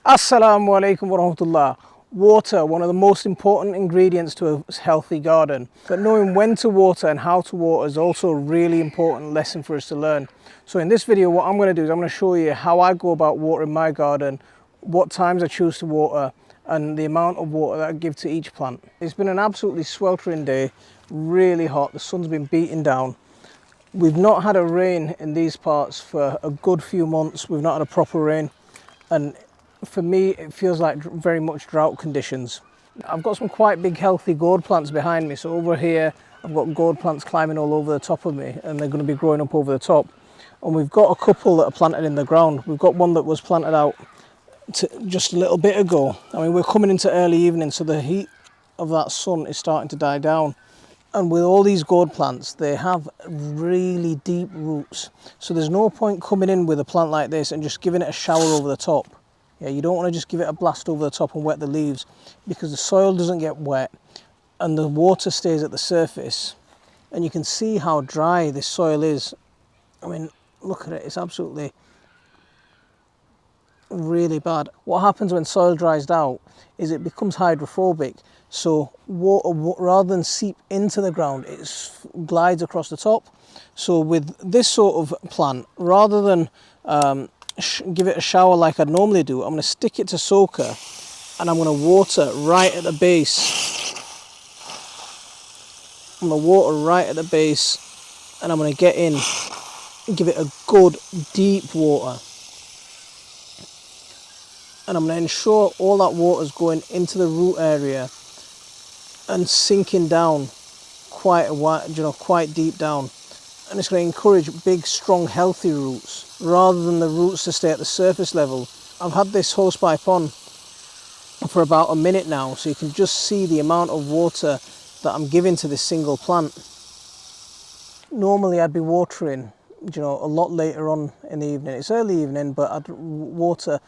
Assalamu alaikum wa rahmatullah. Water, one of the most important ingredients to a healthy garden. But knowing when to water and how to water is also a really important lesson for us to learn. So in this video, what I'm going to do is I'm going to show you how I go about watering my garden, what times I choose to water, and the amount of water that I give to each plant. It's been an absolutely sweltering day, really hot. The sun's been beating down. We've not had a rain in these parts for a good few months. We've not had a proper rain. And for me, it feels like very much drought conditions. I've got some quite big healthy gourd plants behind me. So over here, I've got gourd plants climbing all over the top of me, and they're going to be growing up over the top. And we've got a couple that are planted in the ground. We've got one that was planted out just a little bit ago. I mean, we're coming into early evening, so the heat of that sun is starting to die down. And with all these gourd plants, they have really deep roots. So there's no point coming in with a plant like this and just giving it a shower over the top. Yeah, you don't want to just give it a blast over the top and wet the leaves, because the soil doesn't get wet and the water stays at the surface. And you can see how dry this soil is. I mean, look at it, it's absolutely really bad. What happens when soil dries out is it becomes hydrophobic. So water, rather than seep into the ground, it glides across the top. So with this sort of plant, rather than give it a shower like I'd normally do, I'm going to stick it to soaker and I'm going to water right at the base. I'm going to water right at the base, and I'm going to get in and give it a good deep water. And I'm going to ensure all that water is going into the root area and sinking down quite deep down. And it's going to encourage big, strong, healthy roots rather than the roots to stay at the surface level. I've had this hosepipe on for about a minute now, so you can just see the amount of water that I'm giving to this single plant. Normally I'd be watering, a lot later on in the evening. It's early evening, but I'd water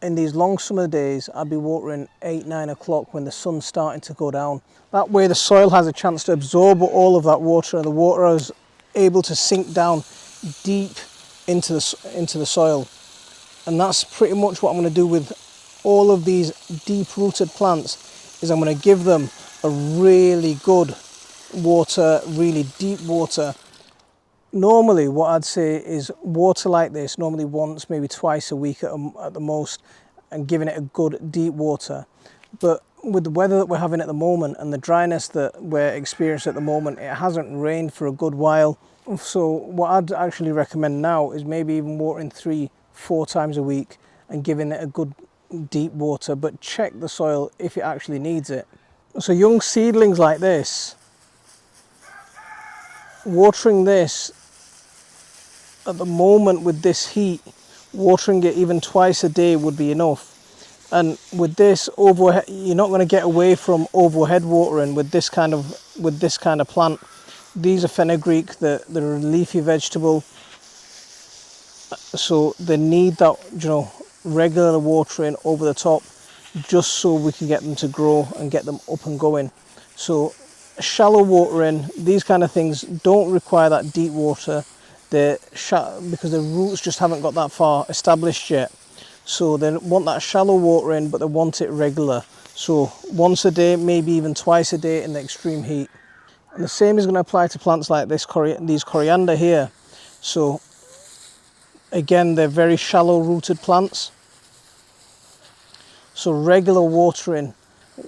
in these long summer days. I'd be watering 8-9 o'clock when the sun's starting to go down. That way the soil has a chance to absorb all of that water, and the water is able to sink down deep into the soil. And that's pretty much what I'm going to do with all of these deep rooted plants. Is I'm going to give them a really good water, really deep water. Normally what I'd say is water like this normally once, maybe twice a week at the most, and giving it a good deep water. But with the weather that we're having at the moment and the dryness that we're experiencing at the moment, it hasn't rained for a good while. So what I'd actually recommend now is maybe even watering 3-4 times a week and giving it a good deep water, but check the soil if it actually needs it. So young seedlings like this, watering this at the moment with this heat, watering it even twice a day would be enough. And with this overhead, you're not going to get away from overhead watering with this kind of plant. These are fenugreek, they're a leafy vegetable, so they need that regular watering over the top, just so we can get them to grow and get them up and going. So shallow watering, these kind of things don't require that deep water. Because the roots just haven't got that far established yet. So they want that shallow watering, but they want it regular. So once a day, maybe even twice a day in the extreme heat. And the same is going to apply to plants like these coriander here. So again, they're very shallow rooted plants. So regular watering.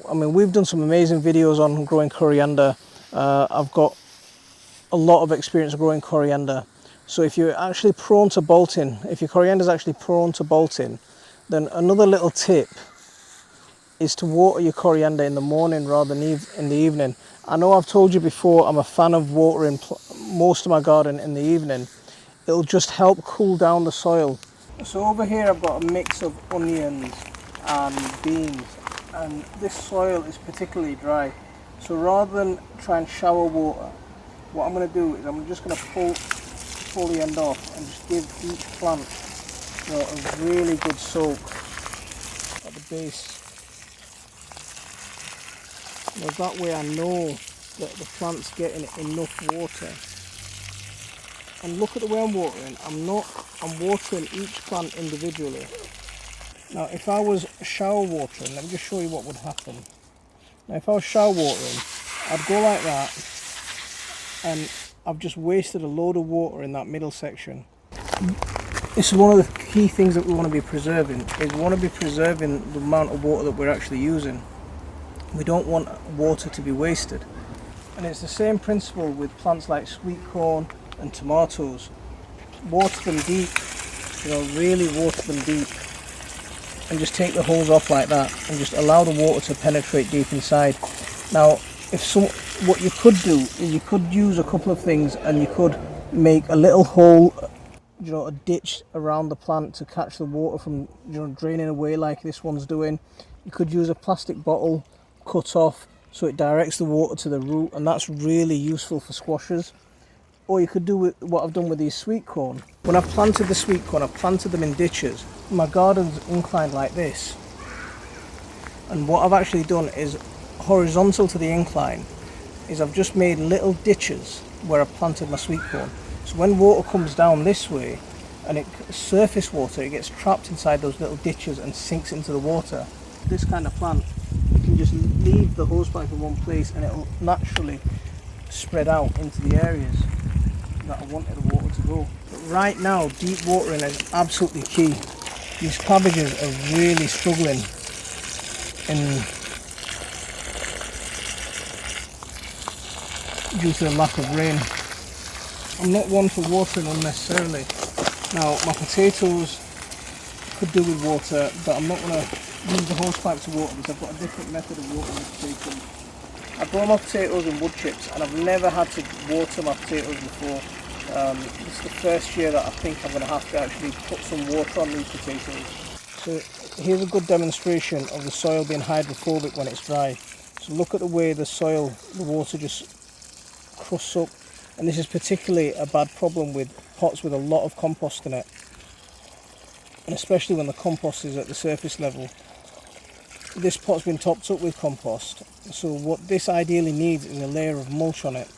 I mean, we've done some amazing videos on growing coriander. I've got a lot of experience growing coriander. So if you're actually prone to bolting, if your coriander is actually prone to bolting, then another little tip is to water your coriander in the morning rather than in the evening. I know I've told you before, I'm a fan of watering most of my garden in the evening. It'll just help cool down the soil. So over here I've got a mix of onions and beans, and this soil is particularly dry. So rather than try and shower water, what I'm going to do is I'm just going to pull the end off and just give each plant a really good soak at the base. That way I know that the plant's getting enough water. And look at the way I'm watering. I'm watering each plant individually. Now if I was shower watering, let me just show you what would happen. Now if I was shower watering, I'd go like that, and I've just wasted a load of water in that middle section. This is one of the key things that we want to be preserving, is we want to be preserving the amount of water that we're actually using. We don't want water to be wasted. And it's the same principle with plants like sweet corn and tomatoes. Water them deep, really water them deep, and just take the holes off like that and just allow the water to penetrate deep inside. Now what you could do is you could use a couple of things, and you could make a little hole, a ditch around the plant to catch the water from draining away like this one's doing. You could use a plastic bottle cut off so it directs the water to the root, and that's really useful for squashes. Or you could do what I've done with these sweet corn. When I've planted the sweet corn, I've planted them in ditches. My garden's inclined like this, and what I've actually done is horizontal to the incline is I've just made little ditches where I've planted my sweet corn. So when water comes down this way, and it surface water, it gets trapped inside those little ditches and sinks into the water. This kind of plant, you can just leave the hosepipe in one place and it'll naturally spread out into the areas that I wanted the water to go. But right now, deep watering is absolutely key. These cabbages are really struggling due to the lack of rain. I'm not one for watering unnecessarily. Now my potatoes could do with water, but I'm not going to use the hosepipe to water because I've got a different method of watering the potatoes. I grow my potatoes in wood chips, and I've never had to water my potatoes before. This is the first year that I think I'm going to have to actually put some water on these potatoes. So here's a good demonstration of the soil being hydrophobic when it's dry. So look at the way the soil, the water just crusts up, and this is particularly a bad problem with pots with a lot of compost in it, and especially when the compost is at the surface level. This pot's been topped up with compost, so what this ideally needs is a layer of mulch on it.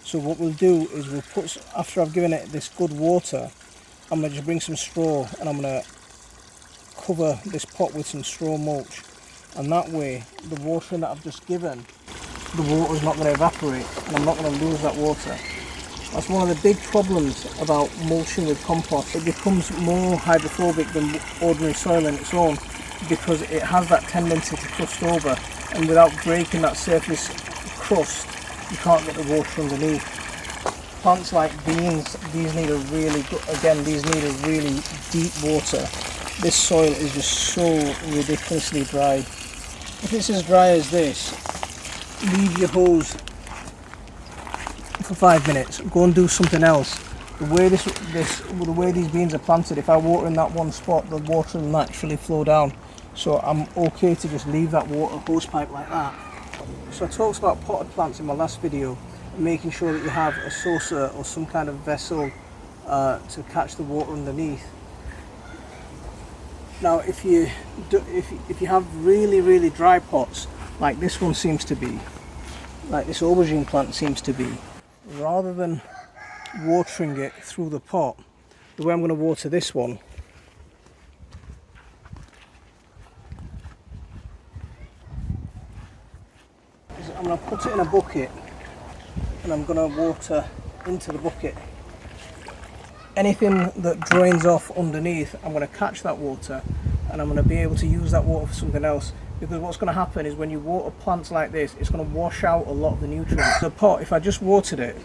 So what we'll do is we'll put, after I've given it this good water, I'm going to just bring some straw and I'm going to cover this pot with some straw mulch, and that way the watering that I've just given, the water is not going to evaporate and I'm not going to lose that water. That's one of the big problems about mulching with compost. It becomes more hydrophobic than ordinary soil in its own because it has that tendency to crust over, and without breaking that surface crust you can't get the water underneath. Plants like beans, these need a really good, again, these need a really deep water. This soil is just so ridiculously dry. If it's as dry as this, leave your hose for 5 minutes, go and do something else. The way these beans are planted, if I water in that one spot, the water will naturally flow down. So I'm okay to just leave that water hose pipe like that. So I talked about potted plants in my last video, making sure that you have a saucer or some kind of vessel to catch the water underneath. Now if you have really dry pots, like this one seems to be, like this aubergine plant seems to be, rather than watering it through the pot, the way I'm going to water this one is I'm going to put it in a bucket and I'm going to water into the bucket. Anything that drains off underneath, I'm going to catch that water and I'm going to be able to use that water for something else. Because what's going to happen is when you water plants like this, it's going to wash out a lot of the nutrients. The pot, if I just watered it,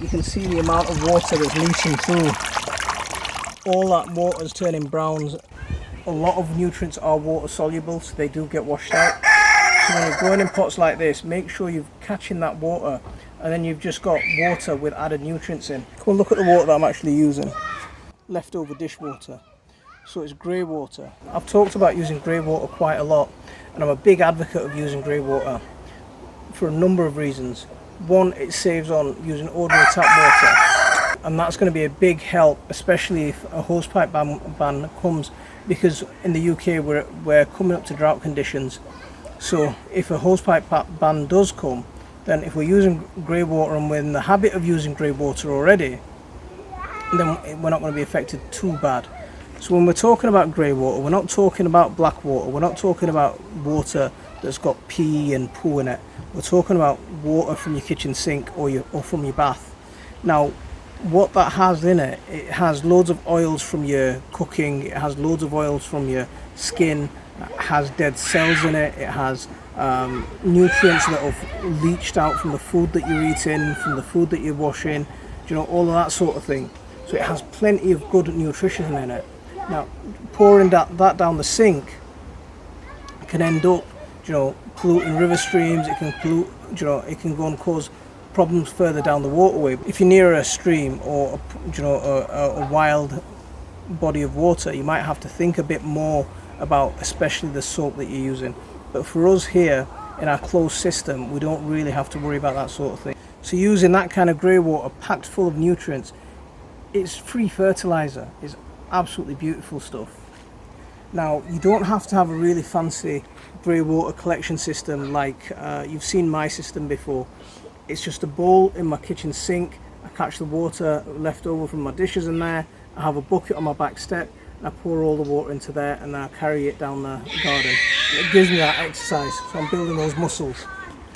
you can see the amount of water that's leaching through. All that water is turning browns. A lot of nutrients are water soluble, so they do get washed out. So when you're growing in pots like this, make sure you're catching that water, and then you've just got water with added nutrients in. Come and look at the water that I'm actually using. Leftover dishwater. So it's grey water. I've talked about using grey water quite a lot, and I'm a big advocate of using grey water for a number of reasons. One, it saves on using ordinary tap water, and that's going to be a big help, especially if a hosepipe ban comes, because in the UK we're coming up to drought conditions. So if a hosepipe ban does come, then if we're using grey water and we're in the habit of using grey water already, then we're not going to be affected too bad. So when we're talking about grey water, we're not talking about black water, we're not talking about water that's got pee and poo in it. We're talking about water from your kitchen sink or from your bath. Now, what that has in it, it has loads of oils from your cooking, it has loads of oils from your skin, it has dead cells in it, it has nutrients that have leached out from the food that you're eating, from the food that you're washing, all of that sort of thing. So it has plenty of good nutrition in it. Now, pouring that down the sink can end up, polluting river streams. It can pollute, it can go and cause problems further down the waterway. If you're near a stream or, a wild body of water, you might have to think a bit more about, especially the soap that you're using. But for us here in our closed system, we don't really have to worry about that sort of thing. So using that kind of grey water packed full of nutrients, it's free fertilizer. It's absolutely beautiful stuff. Now, you don't have to have a really fancy grey water collection system like you've seen my system before. It's just a bowl in my kitchen sink. I catch the water left over from my dishes in there. I have a bucket on my back step and I pour all the water into there and I carry it down the garden. And it gives me that exercise, so I'm building those muscles.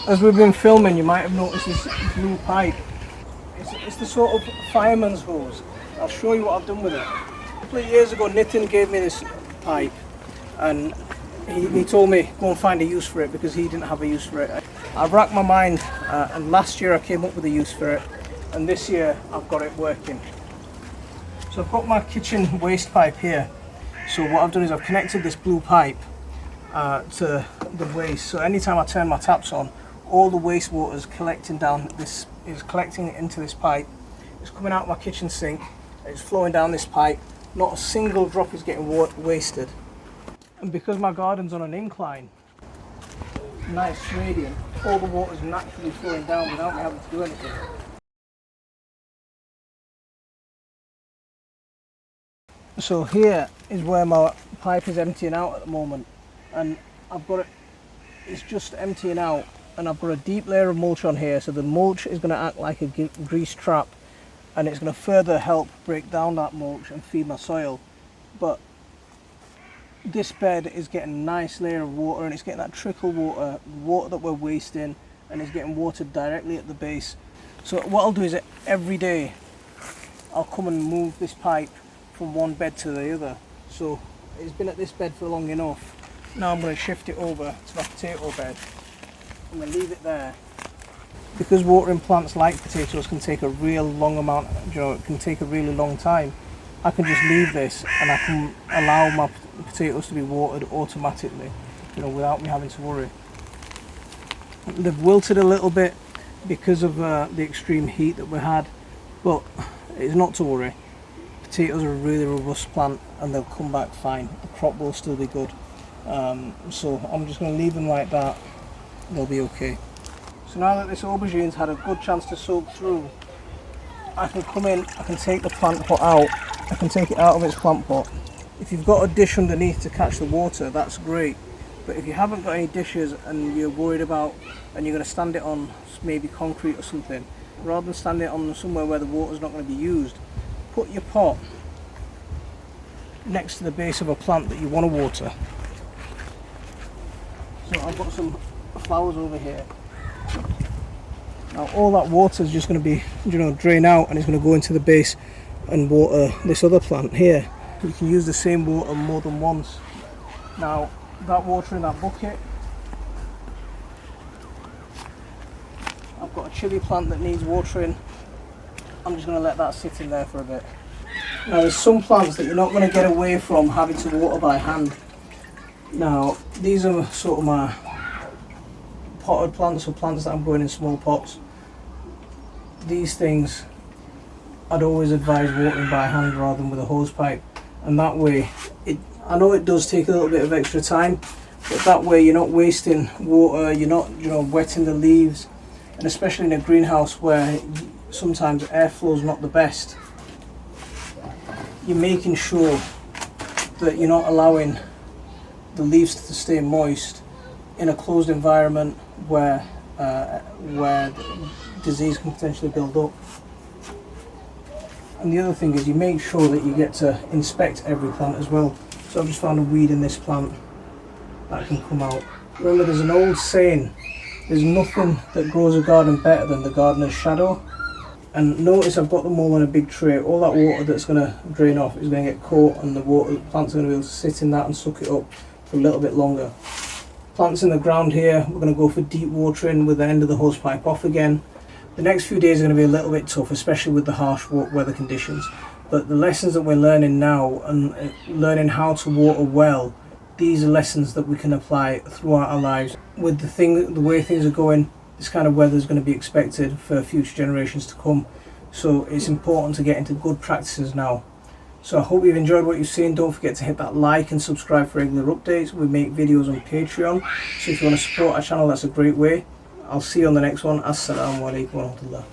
As we've been filming, you might have noticed this blue pipe. It's the sort of fireman's hose. I'll show you what I've done with it. A couple of years ago, Nitin gave me this pipe and he told me go and find a use for it because he didn't have a use for it. I've racked my mind and last year I came up with a use for it and this year I've got it working. So I've got my kitchen waste pipe here. So what I've done is I've connected this blue pipe to the waste. So anytime I turn my taps on, all the wastewater is collecting into this pipe. It's coming out of my kitchen sink. It's flowing down this pipe. Not a single drop is getting wasted. And because my garden's on an incline, nice gradient, all the water is naturally flowing down without me having to do anything. So here is where my pipe is emptying out at the moment, and I've got it's just emptying out, and I've got a deep layer of mulch on here, so the mulch is going to act like a grease trap and it's going to further help break down that mulch and feed my soil. But this bed is getting a nice layer of water and it's getting that trickle water that we're wasting, and it's getting watered directly at the base. So what I'll do is every day I'll come and move this pipe from one bed to the other. So it's been at this bed for long enough. Now I'm going to shift it over to my potato bed. I'm going to leave it there. Because watering plants like potatoes can take a real long amount, it can take a really long time, I can just leave this and I can allow my potatoes to be watered automatically, without me having to worry. They've wilted a little bit because of the extreme heat that we had, but it's not to worry. Potatoes are a really robust plant and they'll come back fine. The crop will still be good. So I'm just going to leave them like that. They'll be okay. So now that this aubergine's had a good chance to soak through, I can come in, I can take the plant pot out, I can take it out of its plant pot. If you've got a dish underneath to catch the water, that's great. But if you haven't got any dishes and you're worried about, and you're going to stand it on maybe concrete or something, rather than stand it on somewhere where the water's not going to be used, put your pot next to the base of a plant that you want to water. So I've got some flowers over here. Now all that water is just going to be, drain out, and it's going to go into the base and water this other plant here. You can use the same water more than once. Now that water in that bucket, I've got a chilli plant that needs watering. I'm just going to let that sit in there for a bit. Now there's some plants that you're not going to get away from having to water by hand. Now these are sort of my potted plants, or plants that I'm growing in small pots. These things I'd always advise watering by hand rather than with a hose pipe, and that way I know it does take a little bit of extra time, but that way you're not wasting water, you're not wetting the leaves, and especially in a greenhouse where sometimes airflow is not the best, you're making sure that you're not allowing the leaves to stay moist in a closed environment where disease can potentially build up. And the other thing is you make sure that you get to inspect every plant as well. So I've just found a weed in this plant that can come out. Remember, there's an old saying, there's nothing that grows a garden better than the gardener's shadow. And notice I've got them all in a big tray. All that water that's going to drain off is going to get caught, and the plants are going to be able to sit in that and suck it up for a little bit longer. Plants in the ground here, we're going to go for deep watering with the end of the hose pipe off again. The next few days are going to be a little bit tough, especially with the harsh weather conditions. But the lessons that we're learning now, and learning how to water well, these are lessons that we can apply throughout our lives. With the way things are going, this kind of weather is going to be expected for future generations to come. So it's important to get into good practices now. So I hope you've enjoyed what you've seen. Don't forget to hit that like and subscribe for regular updates. We make videos on Patreon, so if you want to support our channel, that's a great way. I'll see you on the next one. Assalamu alaikum wa rahmatullah.